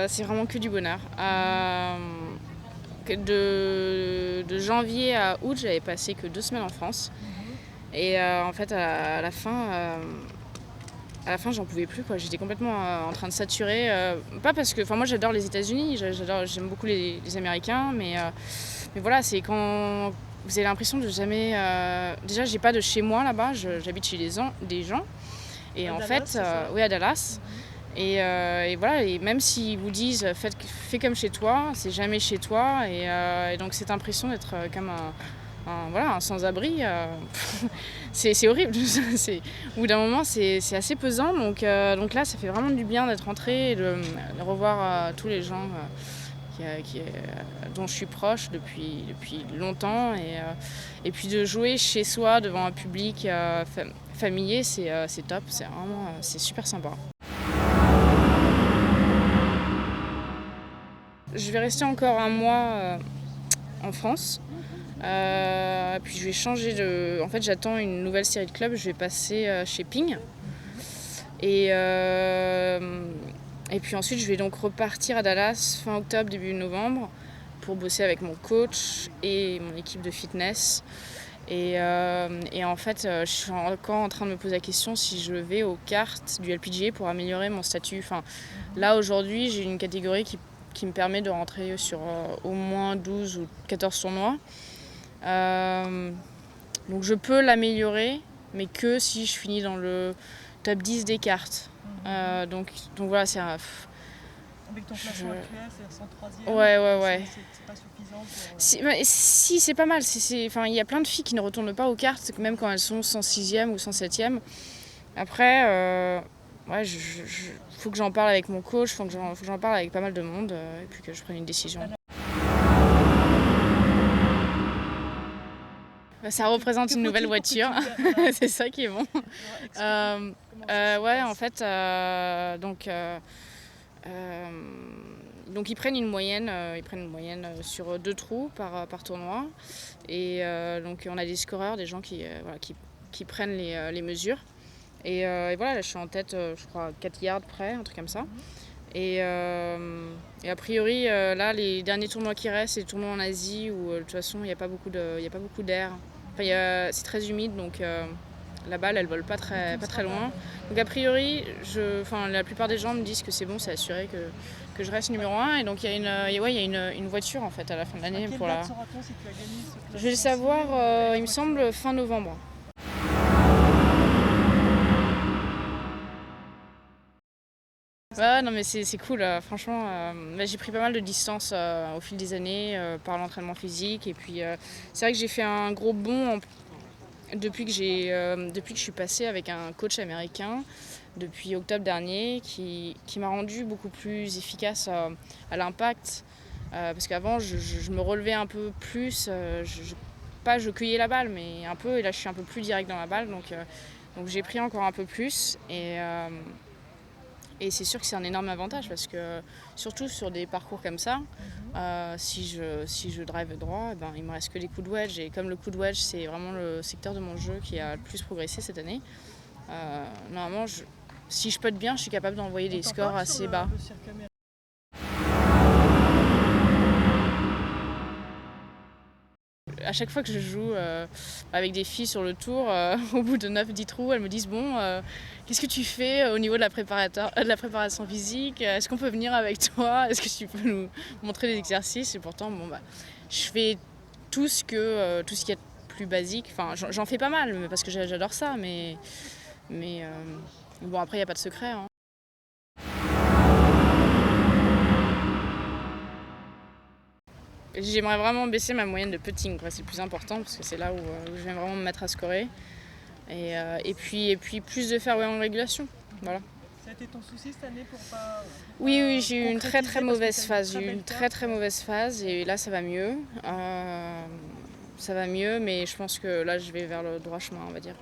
C'est vraiment que du bonheur. De janvier à août, j'avais passé que 2 semaines en France. Et en fait, à la fin, j'en pouvais plus, quoi. J'étais complètement en train de saturer. Pas parce que, moi, j'adore les États-Unis, j'aime beaucoup les Américains, mais voilà, c'est quand vous avez l'impression de jamais. Déjà, j'ai pas de chez moi là-bas. J'habite chez des gens. Et en fait, oui, à Dallas. Et voilà, et même s'ils vous disent fais comme chez toi, c'est jamais chez toi. Et donc cette impression d'être comme un sans-abri, c'est horrible. Au bout d'un moment, c'est assez pesant. Donc là, ça fait vraiment du bien d'être rentrée et de revoir tous les gens dont je suis proche depuis longtemps. Et puis de jouer chez soi devant un public familier, c'est top. C'est super sympa. Je vais rester encore un mois en France. Puis je vais changer de... En fait, j'attends une nouvelle série de clubs. Je vais passer chez Ping. Et puis ensuite, je vais donc repartir à Dallas fin octobre, début novembre pour bosser avec mon coach et mon équipe de fitness. Et en fait, je suis encore en train de me poser la question si je vais aux cartes du LPGA pour améliorer mon statut. Là, aujourd'hui, j'ai une catégorie qui me permet de rentrer sur au moins 12 ou 14 tournois. Donc je peux l'améliorer, mais que si je finis dans le top 10 des cartes. Donc voilà, c'est un... Avec ton classement actuel, c'est 103e. Ouais. C'est pas suffisant pour... Si, c'est pas mal. Il y a plein de filles qui ne retournent pas aux cartes, même quand elles sont 106e ou 107e. Après, faut que j'en parle avec mon coach, faut que j'en parle avec pas mal de monde, et puis que je prenne une décision. Ça représente une nouvelle voiture, c'est ça qui est bon. En fait, donc ils prennent une moyenne, sur 2 trous par tournoi. Et donc on a des scoreurs, des gens qui prennent les mesures. Et voilà, là je suis en tête, je crois 4 yards près, un truc comme ça. Et a priori, là, les derniers tournois qui restent, c'est les tournois en Asie où de toute façon, il n'y a pas beaucoup d'air. C'est très humide, donc la balle, elle vole pas très loin. Donc a priori, la plupart des gens me disent que c'est bon, c'est assuré que je reste numéro 1. Et donc il y a une voiture en fait à la fin de l'année. Je vais le savoir, il me semble, fin novembre. Ouais, non mais c'est cool, franchement. J'ai pris pas mal de distance au fil des années par l'entraînement physique. Et puis c'est vrai que j'ai fait un gros bond depuis que je suis passée avec un coach américain depuis octobre dernier qui m'a rendue beaucoup plus efficace à l'impact. Parce qu'avant, je me relevais un peu plus, je cueillais la balle, mais un peu, et là je suis un peu plus direct dans la balle. Donc j'ai pris encore un peu plus. Et c'est sûr que c'est un énorme avantage parce que, surtout sur des parcours comme ça, si je drive droit, il me reste que les coups de wedge. Et comme le coup de wedge, c'est vraiment le secteur de mon jeu qui a le plus progressé cette année, normalement, si je putte bien, je suis capable d'envoyer des scores assez bas. À chaque fois que je joue avec des filles sur le tour, au bout de 9-10 trous, elles me disent bon, qu'est-ce que tu fais au niveau de la préparation physique? Est-ce qu'on peut venir avec toi? Est-ce que tu peux nous montrer des exercices? Et pourtant, je fais tout ce qui est de plus basique. J'en fais pas mal parce que j'adore ça, mais bon, après, il n'y a pas de secret. Hein. J'aimerais vraiment baisser ma moyenne de putting, c'est le plus important parce que c'est là où je vais vraiment me mettre à scorer. Et puis plus de fairway en régulation. Voilà. Ça a été ton souci cette année pour pas... Oui, j'ai eu une très mauvaise phase. J'ai eu une très mauvaise phase et là ça va mieux. Mais je pense que là je vais vers le droit chemin, on va dire.